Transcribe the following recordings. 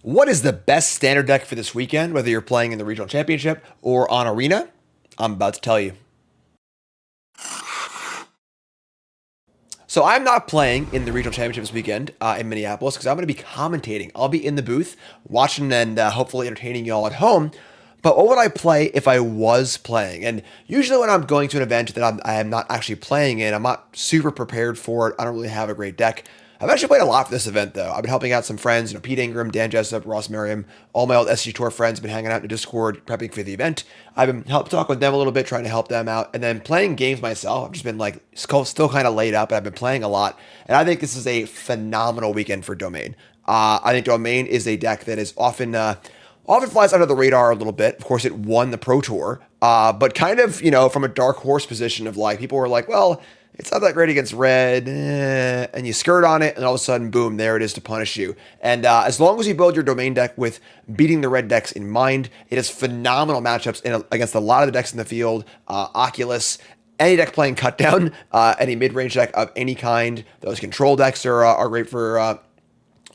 What is the best standard deck for this weekend, whether you're playing in the regional championship or on Arena? I'm about to tell you. So I'm not playing in the regional championship this weekend in Minneapolis because I'm going to be commentating. I'll be in the booth watching and hopefully entertaining you all at home. But what would I play if I was playing? And usually when I'm going to an event that I am not actually playing in, I'm not super prepared for it. I don't really have a great deck. I've actually played a lot for this event, though. I've been helping out some friends, Pete Ingram, Dan Jessup, Ross Merriam, all my old SG Tour friends have been hanging out in the Discord, prepping for the event. I've been talking with them a little bit, trying to help them out, and then playing games myself. I've just been still kind of laid up, and I've been playing a lot. And I think this is a phenomenal weekend for Domain. I think Domain is a deck that is often flies under the radar a little bit. Of course, it won the Pro Tour, but kind of, from a dark horse position of people were like, well, it's not that great against red, and you skirt on it, and all of a sudden, boom, there it is to punish you. And as long as you build your Domain deck with beating the red decks in mind, it has phenomenal matchups against a lot of the decks in the field. Oculus, any deck playing Cut Down, any mid-range deck of any kind. Those control decks are great for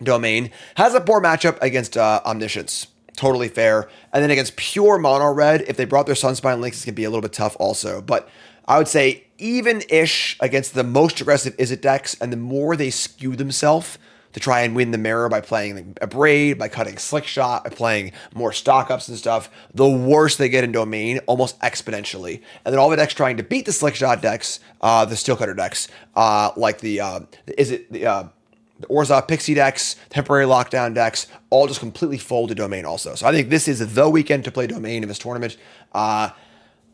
Domain. Has a poor matchup against Omniscience. Totally fair. And then against pure mono red, if they brought their Sunspine Links, it's going to be a little bit tough also. But I would say even-ish against the most aggressive Izzet decks, and the more they skew themselves to try and win the mirror by playing a Braid, by cutting Slick Shot, by playing more stock-ups and stuff, the worse they get in Domain, almost exponentially. And then all the decks trying to beat the Slick Shot decks, the Steel Cutter decks, like the Orzhov Pixie decks, temporary lockdown decks, all just completely fold to Domain also. So I think this is the weekend to play Domain in this tournament.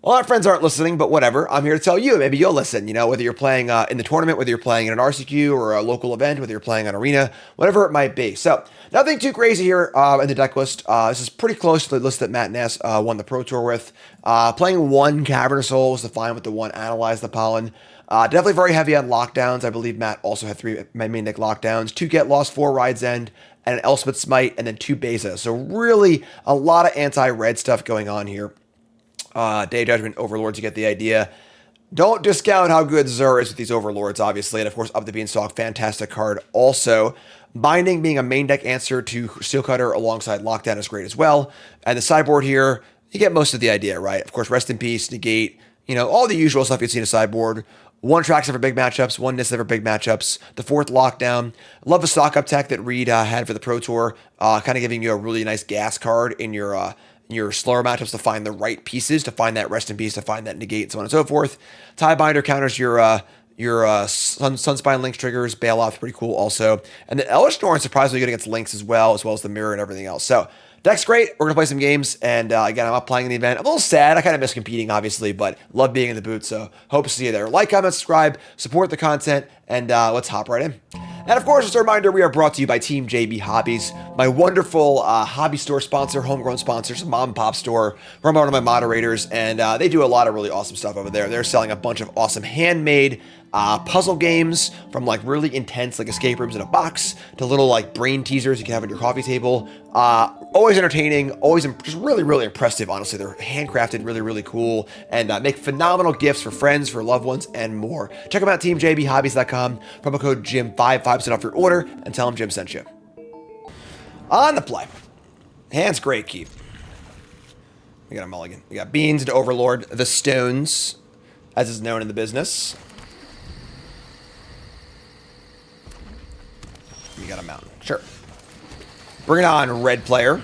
A lot of friends aren't listening, but whatever. I'm here to tell you. Maybe you'll listen, whether you're playing in the tournament, whether you're playing in an RCQ or a local event, whether you're playing on Arena, whatever it might be. So nothing too crazy here in the deck list. This is pretty close to the list that Matt Ness won the Pro Tour with. Playing one Cavern of Souls to fine with the one Analyze the Pollen. Definitely very heavy on lockdowns. I believe Matt also had 3 main deck lockdowns, 2 Get Lost, 4 Ride's End, and an Elspeth Smite, and then 2 Beza. So really a lot of anti-red stuff going on here. Day Judgment, Overlords, you get the idea. Don't discount how good Zur is with these Overlords, obviously. And of course, Up the Beanstalk, fantastic card. Also, Binding being a main deck answer to Steel Cutter alongside Lockdown is great as well. And the sideboard here, you get most of the idea, right? Of course, Rest in Peace, Negate, all the usual stuff you'd see in a sideboard. 1 Traxxas for big matchups, 1 Nissa for big matchups. The 4th Lockdown. Love the stock up tech that Reed had for the Pro Tour. Kind of giving you a really nice gas card in your slower matchups to find the right pieces, to find that Rest in Peace, to find that Negate, so on and so forth. Tiebinder counters your Sunspine Links triggers. Bailout's pretty cool also. And the Elder Storm surprisingly good against Links as well as the Mirror and everything else. So deck's great. We're going to play some games. And again, I'm not playing in the event. I'm a little sad. I kind of miss competing, obviously, but love being in the booth. So hope to see you there. Like, comment, subscribe, support the content, and let's hop right in. And of course, just a reminder, we are brought to you by Team JB Hobbies, my wonderful hobby store sponsor, homegrown sponsors, mom and pop store, where I'm one of my moderators, and they do a lot of really awesome stuff over there. They're selling a bunch of awesome handmade puzzle games, from really intense escape rooms in a box to little brain teasers you can have on your coffee table. Always entertaining, always just really, really impressive, honestly. They're handcrafted, really, really cool, and make phenomenal gifts for friends, for loved ones, and more. Check them out, teamjbhobbies.com, promo code JIM5, 5% off your order, and tell them Jim sent you. On the play. Hand's great, keep. We got a mulligan. We got Beans to Overlord, the Stones, as is known in the business. We got a mountain. Sure. Bring it on, red player.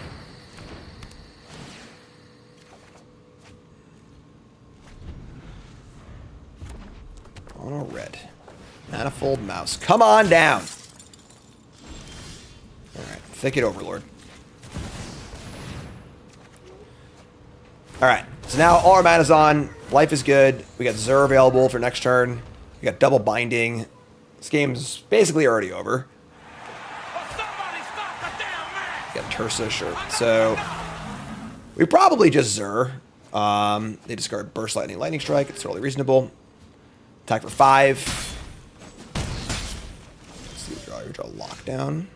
Mono red. Manifold Mouse. Come on down. Alright. Thicket Overlord. Alright. So now all our mana's on. Life is good. We got Zur available for next turn. We got double binding. This game's basically already over. Got Tursa, sure. So we probably just Zur. They discard Burst Lightning, Lightning Strike. It's totally reasonable. Attack for 5. Let's see, we draw Lockdown.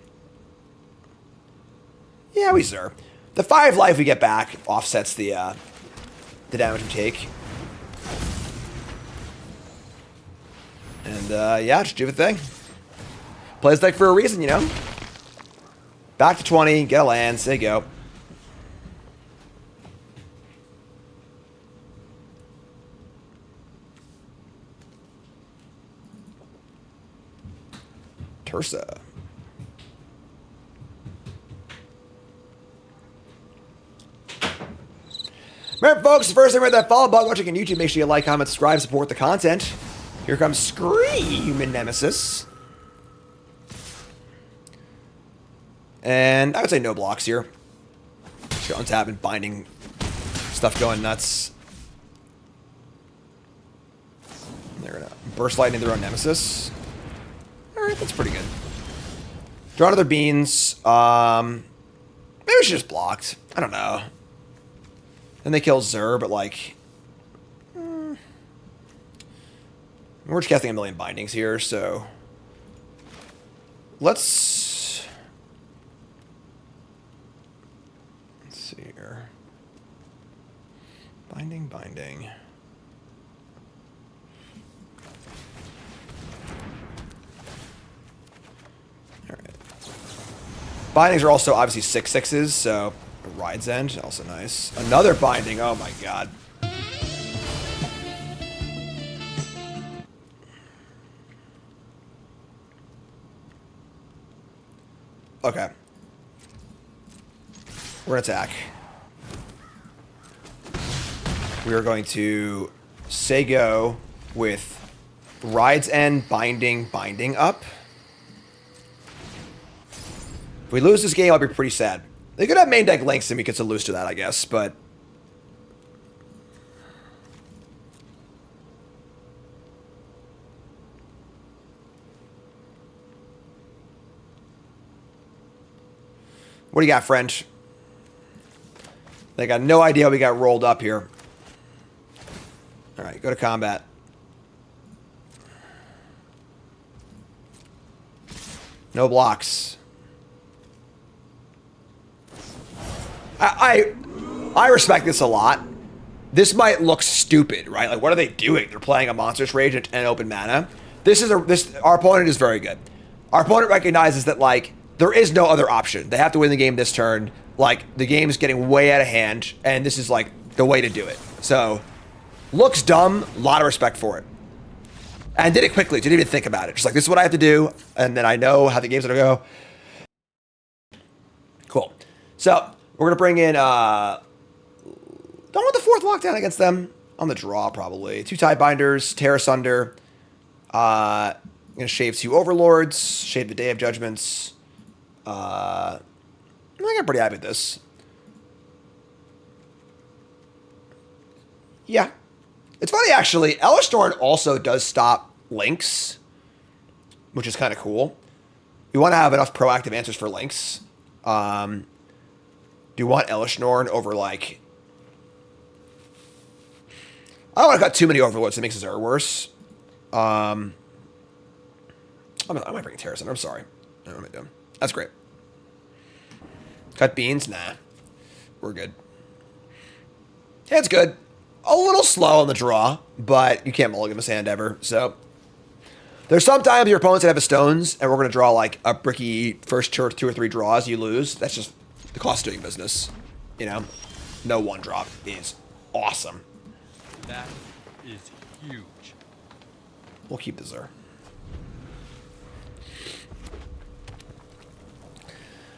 Yeah, we Zur. The 5 life we get back offsets the damage we take. And yeah, just do the thing. Play this deck for a reason, Back to 20. Get a land. There you go. Tursa. Remember, folks, the first thing with that follow button, watching on YouTube, make sure you like, comment, subscribe, support the content. Here comes Scream Nemesis. And I would say no blocks here. Just untap and binding stuff going nuts. They're gonna burst lightning their own Nemesis. Alright, that's pretty good. Draw another beans. Maybe we should just blocked. I don't know. Then they kill Zur, but like... we're just casting a million bindings here, so... Let's see here. Binding. Alright. Bindings are also obviously 6/6s, so... Ride's End, also nice. Another binding, oh my god. Okay. We're gonna attack. We are going to say go with Ride's End, binding up. If we lose this game, I'll be pretty sad. They could have main deck links and we could lose to that, I guess, but... What do you got, friend? They got no idea we got rolled up here. Alright, go to combat. No blocks. I respect this a lot. This might look stupid, right? Like, what are they doing? They're playing a Monstrous Rage and open mana. Our opponent is very good. Our opponent recognizes that, like, there is no other option. They have to win the game this turn. Like, the game's getting way out of hand, and this is, like, the way to do it. So, looks dumb, a lot of respect for it. And did it quickly, didn't even think about it. Just like, this is what I have to do, and then I know how the game's gonna go. Cool. So, we're gonna bring in, don't want the 4th lockdown against them. On the draw, probably. 2 Tidebinders, Tear Asunder. I'm gonna shave 2 Overlords, shave the Day of Judgments. I think I'm pretty happy with this. Yeah. It's funny, actually. Elishnorn also does stop links, which is kind of cool. You want to have enough proactive answers for links. Do you want Elishnorn over, like... I don't want to cut too many Overlords that makes Zur worse. I might bring Terrace. I'm sorry. I don't know what I'm doing. That's great. Cut beans? Nah. We're good. Yeah, it's good. A little slow on the draw, but you can't mulligan this hand ever, so... There's sometimes your opponent's gonna have a stones, and we're gonna draw, like, a bricky first 2 or 3 draws, you lose. That's just the cost of doing business. You know? No 1-drop is awesome. That is huge. We'll keep the Zur.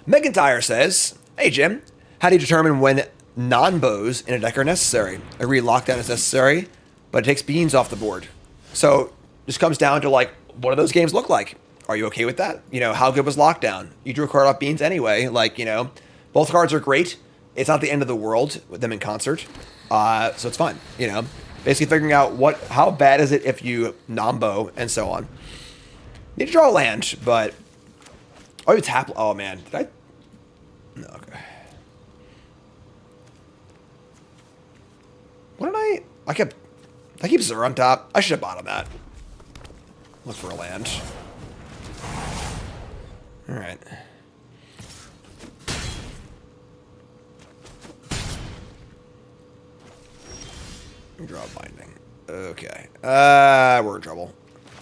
McIntyre says, "Hey Jim, how do you determine when non-bows in a deck are necessary? I agree lockdown is necessary, but it takes beans off the board. So this comes down to, like, what do those games look like? Are you okay with that? You know, how good was lockdown? You drew a card off beans anyway. Like, you know, both cards are great. It's not the end of the world with them in concert. So it's fine, you know. Basically figuring out how bad is it if you non-bow and so on. Need to draw a land, but... Oh, you tap... Oh, man. Did I... No, okay. What did I... I keep Zur on top. I should have bottomed that. Look for a land. Alright. Draw a binding. Okay. We're in trouble.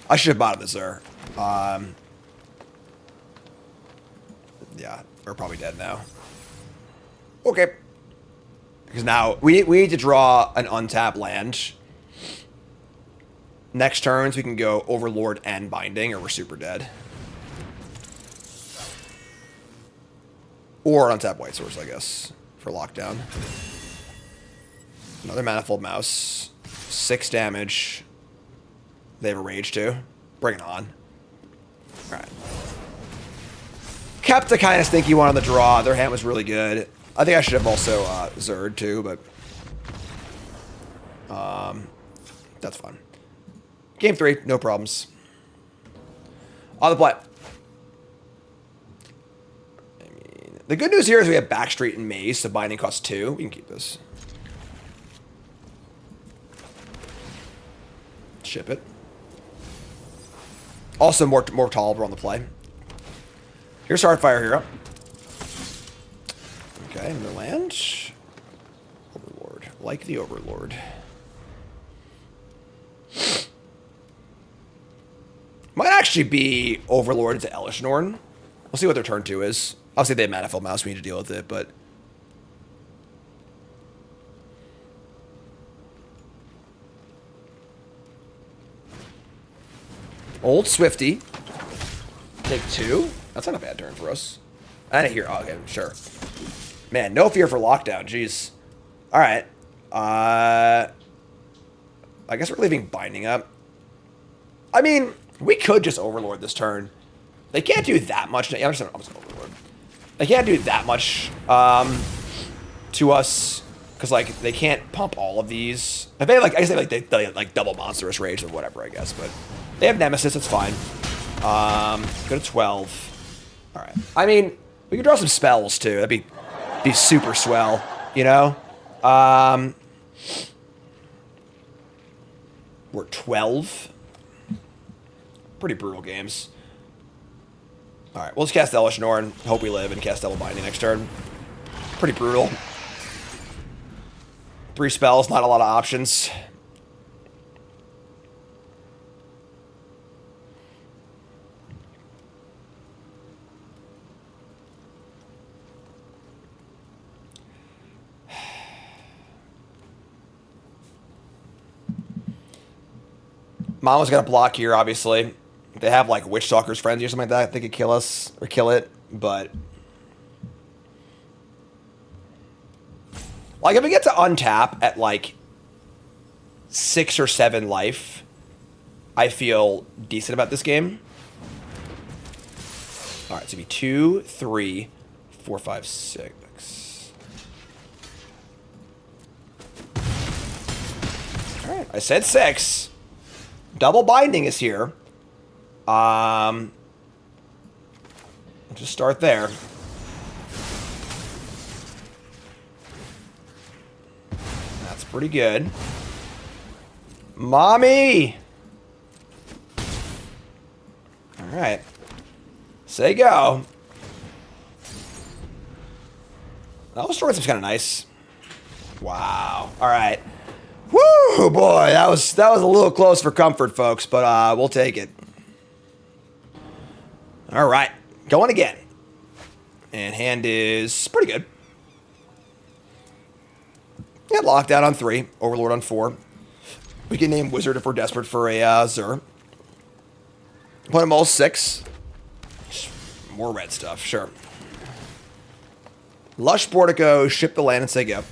I should have bottomed this Zur. Yeah. We're probably dead now. Okay. Because now we need to draw an untapped land. Next turns we can go Overlord and Binding, or we're super dead. Or untapped White Source, I guess, for lockdown. Another Manifold Mouse. 6 damage. They have a Rage too. Bring it on. Alright. Kept a kind of stinky one on the draw. Their hand was really good. I think I should have also Zerd too, but that's fine. Game 3, no problems. On the play. I mean, the good news here is we have Backstreet and Maze, so Binding costs 2. We can keep this. Ship it. Also, more tolerable on the play. Here's Heartfire Hero. Okay, another land. Overlord. Like the Overlord. Might actually be Overlord to Elishnorn. We'll see what their turn 2 is. Obviously, they have Manifold Mouse. We need to deal with it, but... Old Swifty. Take 2. That's not a bad turn for us. I didn't hear. Oh, okay, sure. Man, no fear for lockdown. Jeez. All right. I guess we're leaving Binding up. I mean, we could just Overlord this turn. They can't do that much. I'm just Overlord. They can't do that much to us because like they can't pump all of these. If they like, I guess they like double Monstrous Rage or whatever. I guess, but they have Nemesis. It's fine. Go to 12. All right. I mean, we could draw some spells too. That'd be super swell. You know. We're 12. Pretty brutal games. Alright, we'll just cast Elishnorn, hope we live, and cast Double Binding next turn. Pretty brutal. 3 spells, not a lot of options. Mama's got a block here, obviously. They have, like, Witch Stalker's Frenzy or something like that. They could kill us, or kill it, but... Like, if we get to untap at, like, 6 or 7 life, I feel decent about this game. Alright, so it'd be 2, 3, 4, 5, 6. Alright, I said 6. Double Binding is here. Just start there. That's pretty good. Mommy! Alright. Say go. That was kind of nice. Wow. Alright. Woo, boy, that was a little close for comfort, folks, but we'll take it. All right, going again. And hand is pretty good. Yeah, lockdown on 3, Overlord on 4. We can name Wizard if we're desperate for a Zur. Put them all 6. More red stuff, sure. Lush Portico, ship the land and say go.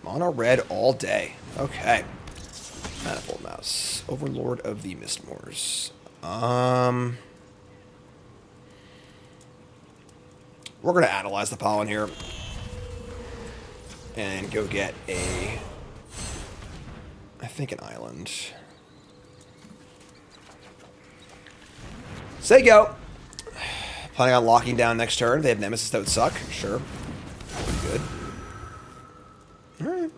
Mono red all day. Okay. Manifold Mouse. Overlord of the Mistmoors. We're going to analyze the pollen here. And go get a... I think an island. Say go. Planning on locking down next turn. They have Nemesis that would suck. Sure. Pretty good. Alright.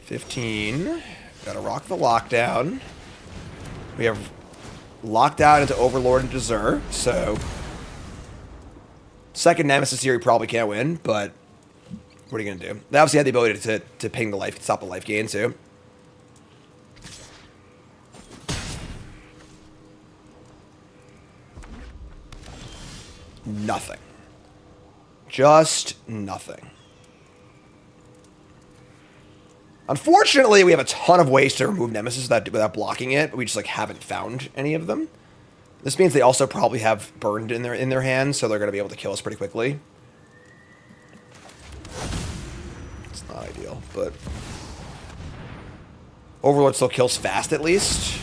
15. Gotta rock the lockdown. We have lockdown into Overlord and Desert, so... Second Nemesis here, we probably can't win, but... What are you gonna do? They obviously had the ability to ping the life, stop the life gain, too. nothing. Just nothing. Unfortunately, we have a ton of ways to remove Nemesis without blocking it, but we just like haven't found any of them. This means they also probably have burned in their hands, so they're going to be able to kill us pretty quickly. It's not ideal, but Overlord still kills fast at least.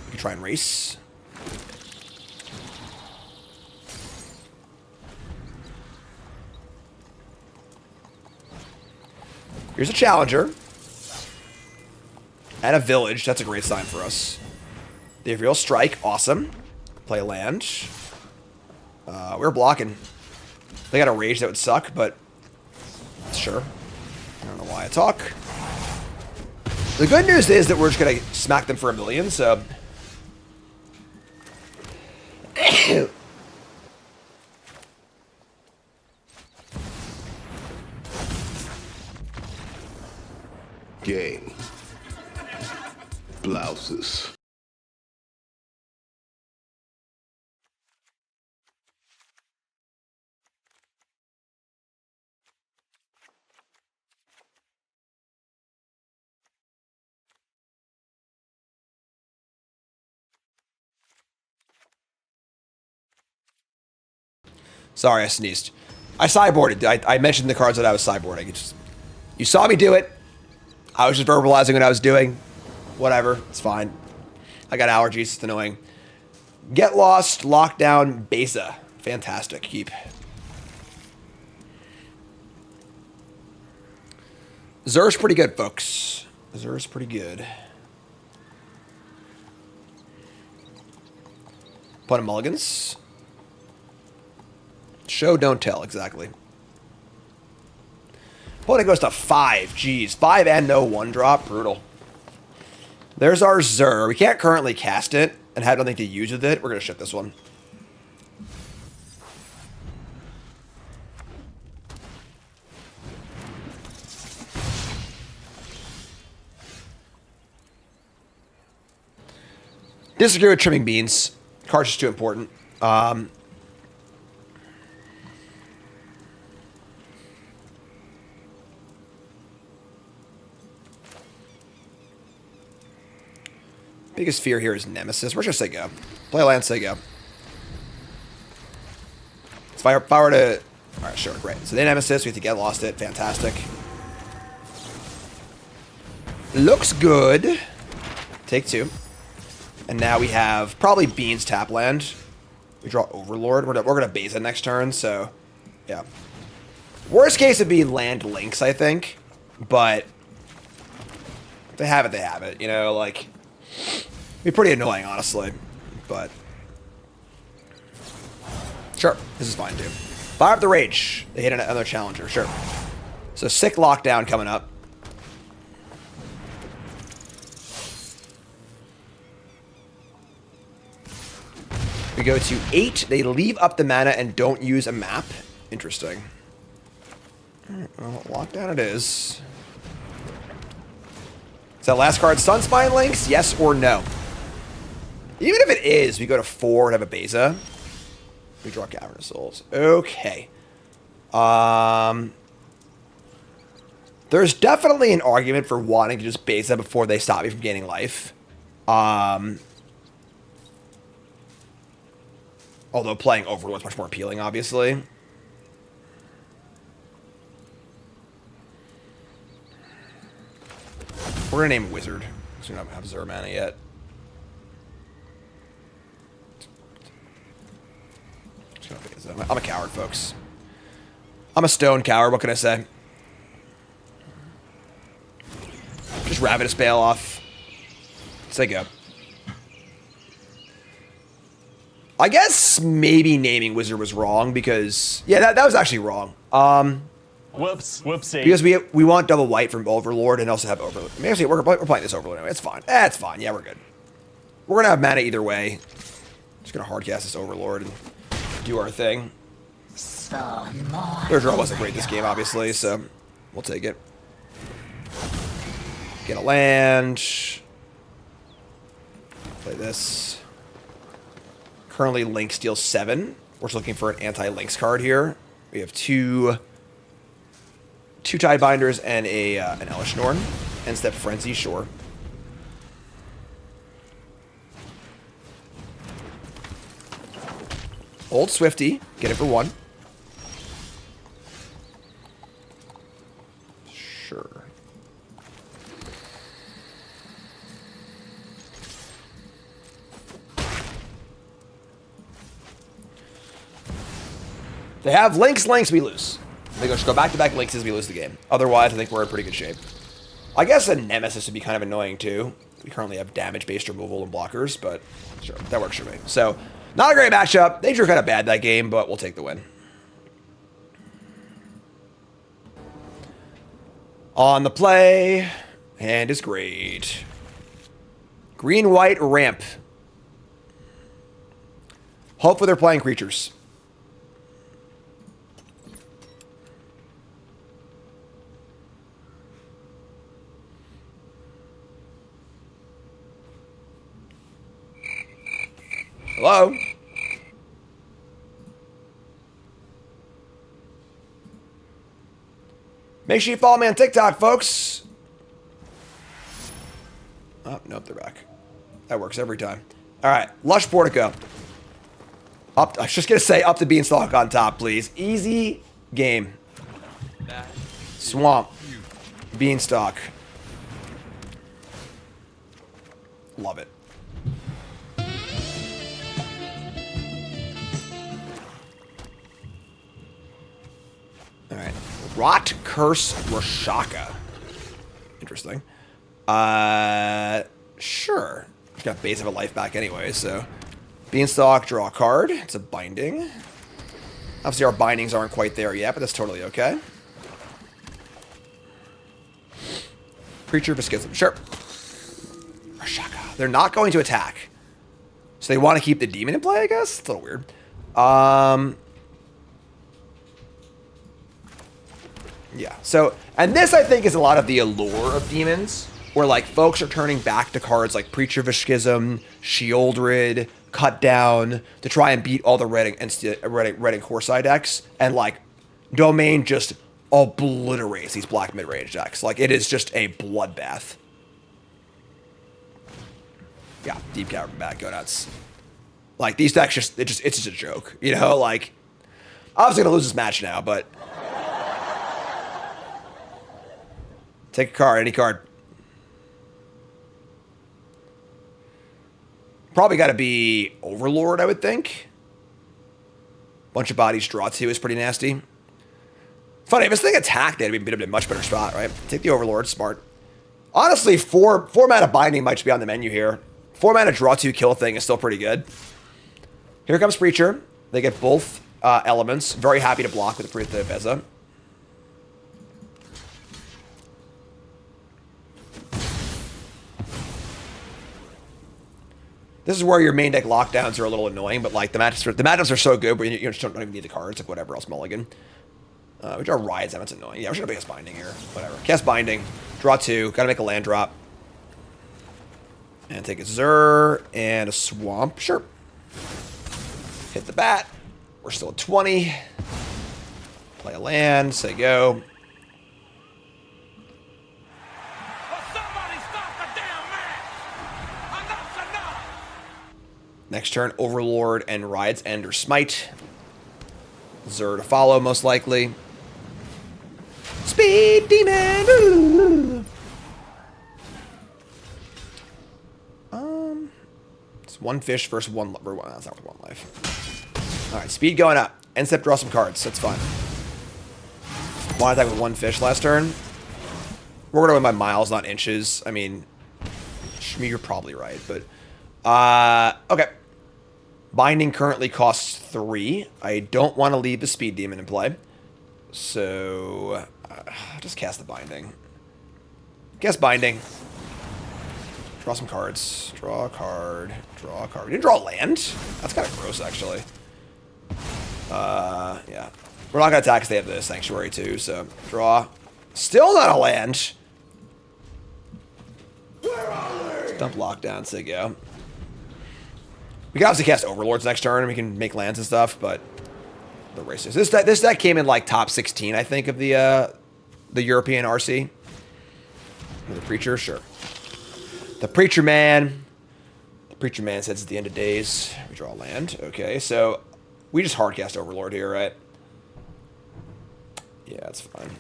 We can try and race. Here's a challenger. And a village. That's a great sign for us. The real strike. Awesome. Play a land. We're blocking. They got a rage that would suck, but sure. I don't know why I talk. The good news is that we're just going to smack them for $1 million, so... Gang. Blouses. Sorry, I sneezed. I sideboarded. I mentioned the cards that I was sideboarding. You saw me do it. I was just verbalizing what I was doing. Whatever. It's fine. I got allergies. It's annoying. Get Lost, Lockdown, Beza. Fantastic. Keep. Zer's pretty good, folks. Zer's pretty good. Opponent mulligans. Show, don't tell, exactly. Opponent goes to 5. Jeez, 5 and no 1-drop. Brutal. There's our Zer. We can't currently cast it and have nothing to use with it. We're going to ship this one. Disagree with trimming beans. Card's just too important. Biggest fear here is Nemesis. Where should I say go? Play land, say go. If I were to... Alright, sure, great. So they Nemesis, we have to get lost it. Fantastic. Looks good. Take 2. And now we have probably Beans tap land. We draw Overlord. We're going to Beza next turn, so... Yeah. Worst case would be land links, I think. But... If they have it, they have it. You know, like... It'd be pretty annoying, honestly. But... Sure. This is fine, too. Fire up the Rage. They hit another challenger. Sure. So, sick lockdown coming up. We go to 8. They leave up the mana and don't use a map. Interesting. Alright, well, lockdown it is. Is that last card Sunspine Links? Yes or no? Even if it is, we go to 4 and have a Beza. We draw Cavernous Souls. Okay. There's definitely an argument for wanting to just Beza before they stop you from gaining life. Although playing Overlord is much more appealing, obviously. We're going to name Wizard. Because we don't have Zer mana yet. I'm a coward, folks. I'm a stone coward. What can I say? Just Ravenous Bale off. Say go. I guess maybe naming Wizard was wrong because... Yeah, that was actually wrong. Whoopsie. Because we want double white from Overlord and also have Overlord. I mean, actually, we're playing this Overlord anyway. It's fine. It's fine. Yeah, we're good. We're going to have mana either way. Just going to hardcast this Overlord and do our thing. Their draw wasn't great this game, obviously, so we'll take it. Get a land. Play this. Currently, Link steals 7. We're just looking for an anti-links card here. We have two Tidebinders and an Elish Norn. End step Frenzy, sure. Old Swifty, get it for 1. Sure. They have links, we lose. They just go back-to-back links as we lose the game. Otherwise, I think we're in pretty good shape. I guess a Nemesis would be kind of annoying, too. We currently have damage-based removal and blockers, but sure, that works for me. So, not a great matchup. They drew kind of bad that game, but we'll take the win. On the play, hand is great. Green-white ramp. Hopefully they're playing creatures. Hello? Make sure you follow me on TikTok, folks. Oh, nope, they're back. That works every time. All right, Lush Portico. Up, I was just going to say up the Beanstalk on top, please. Easy game. Swamp. Beanstalk. Love it. All right. Rot Curse Rashaka. Interesting. Sure. Got base of a life back anyway, so. Beanstalk, draw a card. It's a binding. Obviously our bindings aren't quite there yet, but that's totally okay. Creature of a Schism. Sure. Rashaka. They're not going to attack. So they want to keep the demon in play, I guess? It's a little weird. Yeah, so, and this I think is a lot of the allure of demons, where like folks are turning back to cards like Preacher of a Schism, Shieldred, Cut Down, to try and beat all the red and Corsair decks, and like Domain just obliterates these black mid-range decks. Like it is just a bloodbath. Yeah, Deep Cavern back, go nuts. Like these decks it's just a joke, you know, like obviously gonna lose this match now, but take a card, any card. Probably got to be Overlord, I would think. Bunch of bodies, draw 2 is pretty nasty. Funny, if this thing attacked, they'd be in a much better spot, right? Take the Overlord, smart. Honestly, four mana binding might just be on the menu here. 4 mana draw 2 kill thing is still pretty good. Here comes Preacher. They get both elements. Very happy to block with the Beza. This is where your main deck lockdowns are a little annoying, but like the matchups are so good, but you just don't even need the cards, like whatever else mulligan. We draw Rides, that's annoying. Yeah, we're gonna cast Binding here. Whatever. Cast Binding, draw 2, gotta make a land drop. And take a Zur and a Swamp. Sure. Hit the bat. We're still at 20. Play a land, say go. Next turn, Overlord and Rides End or Smite. Zur to follow, most likely. Speed Demon! It's 1 fish versus 1... That's not 1 life. Alright, speed going up. End step, draw some cards. That's fine. One attack with 1 fish last turn. We're going to win by miles, not inches. I mean, Shmi, you're probably right, but... okay. Binding currently costs 3. I don't want to leave the Speed Demon in play. So, just cast the Binding. Cast Binding. Draw some cards. Draw a card. Draw a card. We didn't draw a land? That's kind of gross, actually. Yeah. We're not going to attack because they have the Sanctuary, too, so draw. Still not a land. Dump Lockdown, say go. We can obviously cast Overlords next turn, and we can make lands and stuff, but the races. This deck came in like top 16, I think, of the European RC. The Preacher, sure. The Preacher Man. The Preacher Man says it's the end of days. We draw land. Okay, so we just hardcast Overlord here, right? Yeah, that's fine.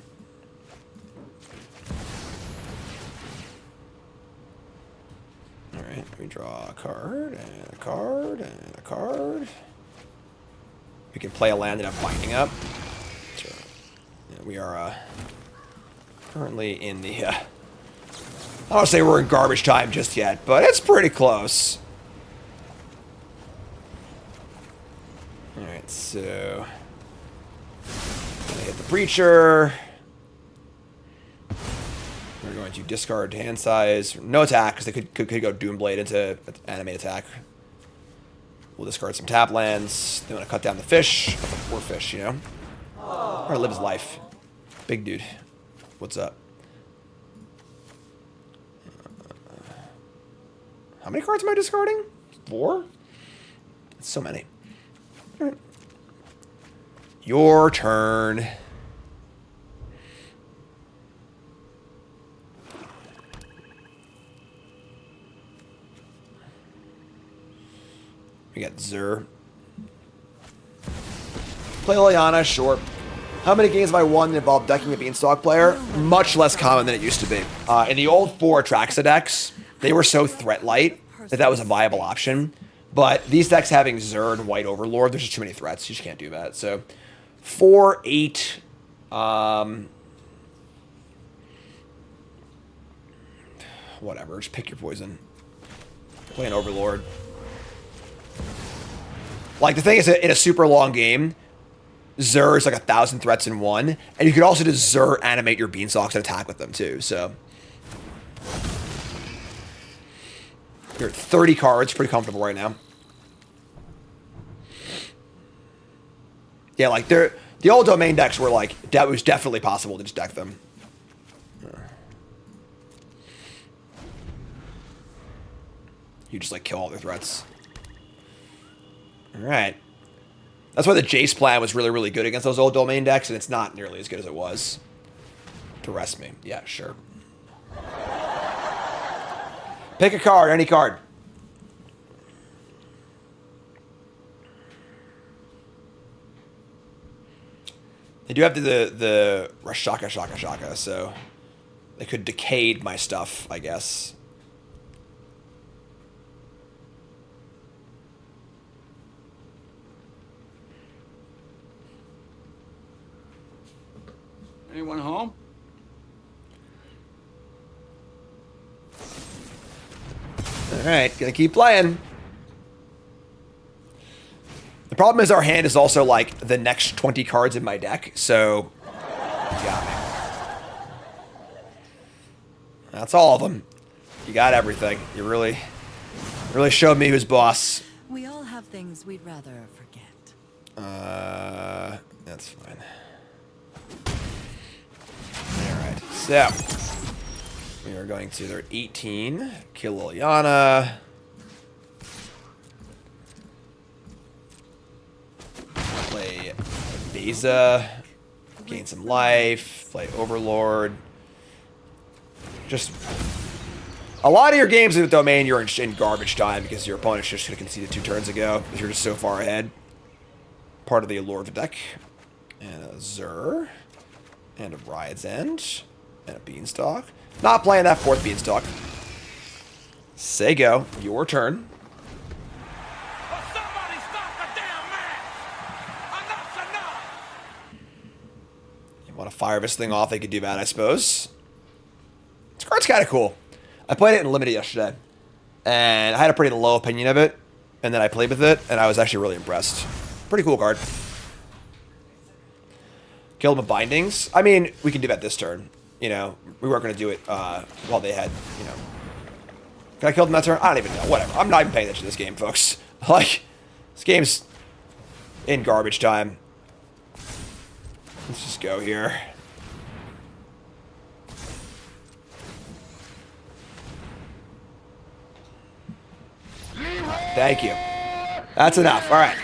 Alright, we draw a card, and a card, and a card. We can play a land and have binding up. Sure. Yeah, we are currently in the... I don't want to say we're in garbage time just yet, but it's pretty close. Alright, so... Gonna hit the Preacher. We're going to discard hand size. No attack, because they could go Doomblade into animate attack. We'll discard some tap lands. They want to cut down the fish. Poor fish, you know? Or live his life. Big dude. What's up? How many cards am I discarding? 4? That's so many. All right. Your turn. We got Zur. Play Liliana, sure. How many games have I won that involved decking a Beanstalk player? Much less common than it used to be. In the old 4 Atraxa decks, they were so threat light that was a viable option. But these decks having Zur and White Overlord, there's just too many threats. You just can't do that. So 4, 8. Whatever. Just pick your poison. Play an Overlord. Like, the thing is, in a super long game, Zur is like 1,000 threats in one. And you could also just Zur animate your Beanstalks and attack with them, too. So you're at 30 cards. Pretty comfortable right now. Yeah, like, the old domain decks were like, that was definitely possible to just deck them. You just, like, kill all their threats. Alright. That's why the Jace plan was really, really good against those old domain decks, and it's not nearly as good as it was. To rest me. Yeah, sure. Pick a card, any card. They do have the Shaka, so they could decade my stuff, I guess. Anyone home? Alright, gonna keep playing. The problem is our hand is also like the next 20 cards in my deck, so you got me. That's all of them. You got everything. You really showed me who's boss. We all have things we'd rather forget. That's fine. Alright, so we are going to, they're at 18. Kill Liliana. Play Beza. Gain some life. Play Overlord. Just a lot of your games in the domain, you're in garbage time because your opponent just should have conceded 2 turns ago because you're just so far ahead. Part of the allure of the deck. And a Zur. And a Riot's End. And a Beanstalk. Not playing that 4th Beanstalk. Say go. Your turn. You want to fire this thing off, they could do that, I suppose. This card's kind of cool. I played it in Limited yesterday. And I had a pretty low opinion of it. And then I played with it, and I was actually really impressed. Pretty cool card. Kill them with bindings. I mean, we can do that this turn. You know, we weren't going to do it while they had, you know. Can I kill them that turn? I don't even know. Whatever. I'm not even paying attention to this game, folks. Like, this game's in garbage time. Let's just go here. Thank you. That's enough. All right.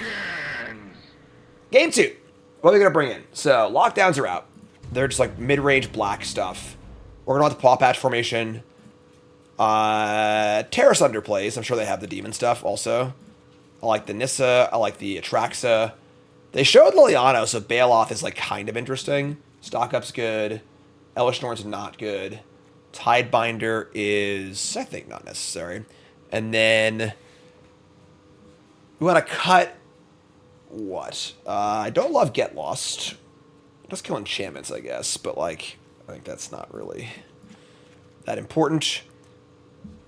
Game 2. What are we going to bring in? So, lockdowns are out. They're just like mid-range black stuff. We're going to want the Paw Patch formation. Terrace underplays. I'm sure they have the demon stuff also. I like the Nissa. I like the Atraxa. They showed Liliano, so Bailoff is like kind of interesting. Stock Up's good. Elish Norn's not good. Tidebinder is, I think, not necessary. And then we want to cut what? I don't love Get Lost. Just kill enchantments, I guess, but like I think that's not really that important.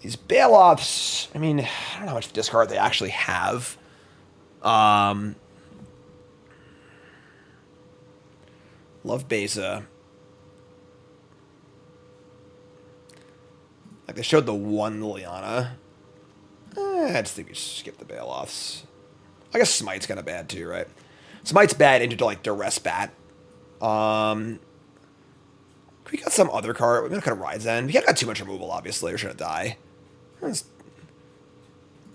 These Bailoffs, I mean, I don't know how much discard they actually have. Love Beza. Like they showed the one Liliana. I just think we should skip the Bailoffs. I guess Smite's kind of bad too, right? Smite's bad into like Duress Bat. We got some other card. We're gonna cut a Ride's End. We got too much removal, obviously. We're gonna die. Let's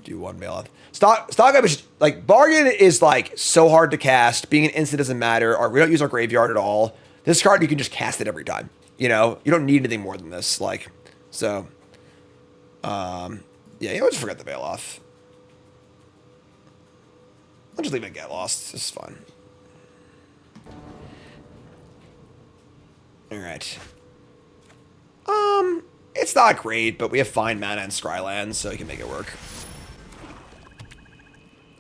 do one Bailoff. Stock Up is like Bargain is like so hard to cast. Being an instant doesn't matter. Or we don't use our graveyard at all. This card you can just cast it every time. You know, you don't need anything more than this. Like, so. Yeah, you know, just forget the Bailoff. I'll just leave it and Get Lost. This is fun. Alright. It's not great, but we have fine mana and Scrylands, so we can make it work.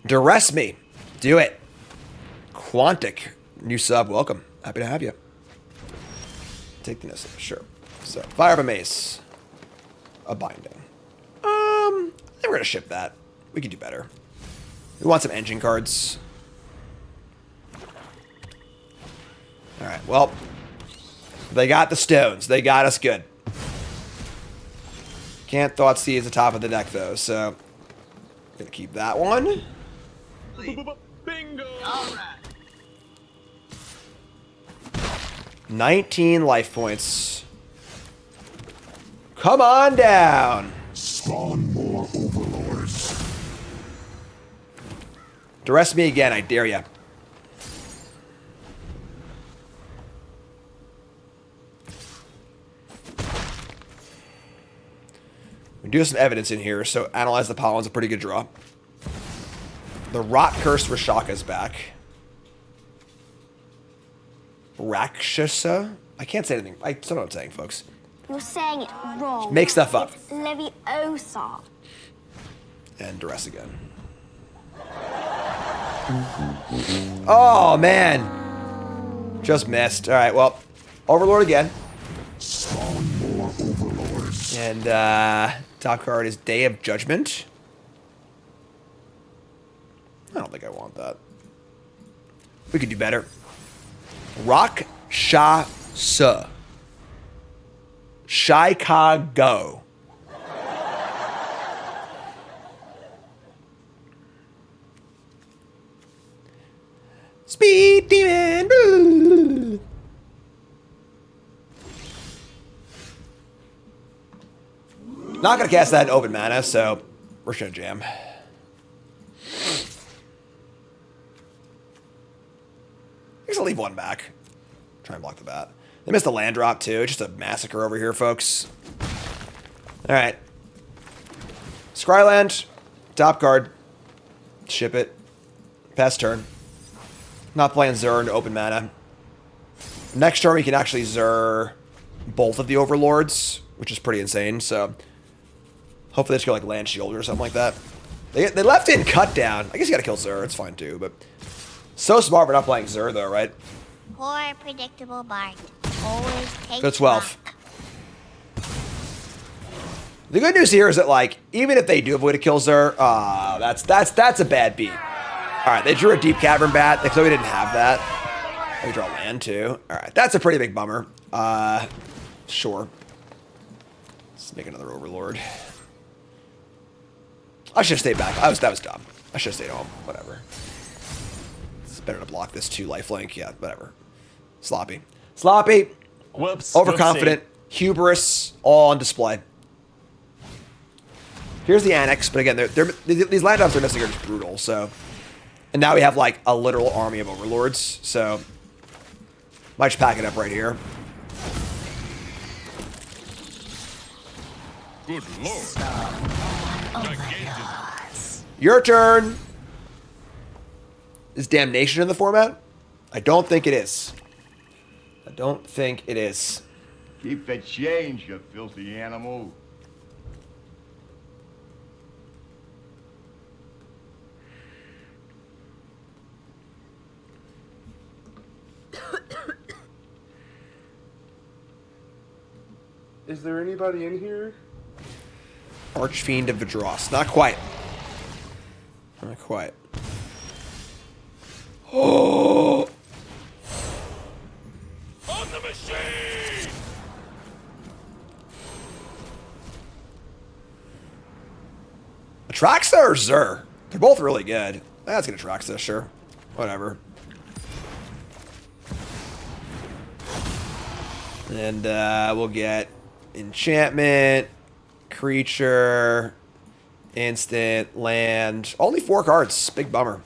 Duress Me. Do it. Quantic. New sub. Welcome. Happy to have you. Take the Nissa. Sure. So, Fire of a Mace. A Binding. I think we're going to ship that. We can do better. We want some engine cards. Alright, well. They got the stones. They got us good. Can't Thoughtseize the top of the deck, though, so... Gonna keep that one. Bingo! All right. 19 life points. Come on down. Spawn more Overlords. Duress Me again, I dare ya. We do have some evidence in here, so Analyze the Pollen's a pretty good draw. The Rot Curse Rashaka's back. Rakshasa? I can't say anything. I don't know what I'm saying, folks. You're saying it wrong. Make stuff up. It's Leviosa. And Duress again. Oh, man. Just missed. All right, well, Overlord again. Spawn more Overlords. And top card is Day of Judgment. I don't think I want that. We could do better. Rakshasa. Chicago. Speed Demon. Not gonna cast that in open mana, so we're just gonna jam. I guess I'll leave one back. Try and block the bat. They missed a land drop too. Just a massacre over here, folks. All right. Scryland, top card. Ship it. Pass turn. Not playing Zur into open mana. Next turn we can actually Zur both of the Overlords, which is pretty insane. So hopefully they just go like Land Shield or something like that. They left in Cut Down. I guess you gotta kill Zur. It's fine too, but so smart for not playing Zur though, right? Poor predictable Bart. Always take Go 12. The good news here is that like even if they do avoid a kill Zur, that's a bad beat. All right, they drew a Deep Cavern Bat. They clearly didn't have that. They draw land too. All right, that's a pretty big bummer. Sure. Let's make another Overlord. I should have stayed back. That was dumb. I should have stayed home. Whatever. It's better to block this 2 lifelink. Yeah, whatever. Sloppy. Sloppy. Whoops. Overconfident. Hubris. All on display. Here's the Annex, but again, these land drops are necessarily just brutal, so. And now we have, like, a literal army of Overlords, so. Might just pack it up right here. Good lord. Your turn. Is Damnation in the format? I don't think it is. I don't think it is. Keep the change, you filthy animal. Is there anybody in here? Archfiend of Vidross. Not quite. Not quite. Oh! On the machine! Atraxa or Zur? They're both really good. That's gonna Atraxa, sure. Whatever. And we'll get enchantment, creature, instant, land. Only 4 cards. Big bummer.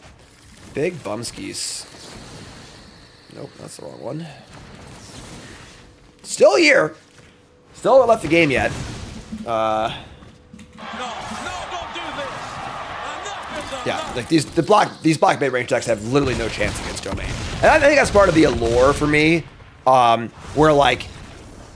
Big bumskis. Nope, that's the wrong one. Still here. Still haven't left the game yet. No, don't do this. Yeah, like these black mid-range decks have literally no chance against Domain. And I think that's part of the allure for me. Where like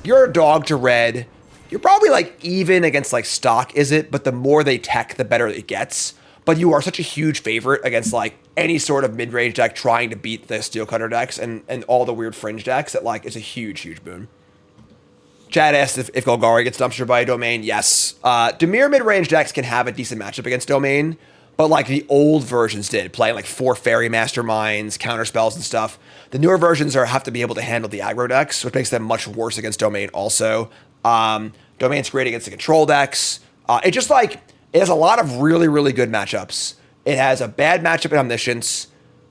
you're a dog to red, you're probably like even against like stock, is it? But the more they tech, the better it gets. But you are such a huge favorite against like any sort of mid-range deck trying to beat the Steel Cutter decks and all the weird fringe decks that like it's a huge boon. Chad asked if Golgari gets dumpstered by a Domain. Yes. Dimir mid-range decks can have a decent matchup against Domain, but like the old versions did, playing like 4 Fairy Masterminds, counter spells and stuff. The newer versions have to be able to handle the aggro decks, which makes them much worse against Domain also. Domain's great against the control decks. It just like, it has a lot of really good matchups. It has a bad matchup in Omniscience.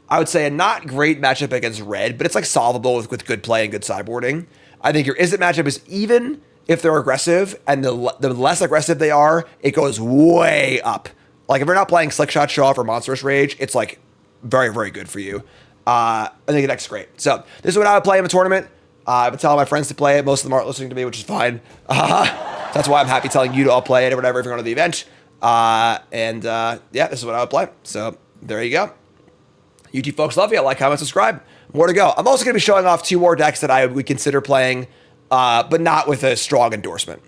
I would say a not great matchup against red, but it's like solvable with good play and good sideboarding. I think your Izzet matchup is even if they're aggressive, and the less aggressive they are, it goes way up. Like if you're not playing Slickshot Show Off or Monstrous Rage, it's like very good for you. I think the deck's great. So this is what I would play in the tournament. I've been telling my friends to play it. Most of them aren't listening to me, which is fine. That's why I'm happy telling you to all play it or whatever if you're going to the event. Yeah, this is what I would play. So there you go. YouTube folks love you. Like, comment, subscribe. More to go. I'm also going to be showing off 2 more decks that I would consider playing, but not with a strong endorsement.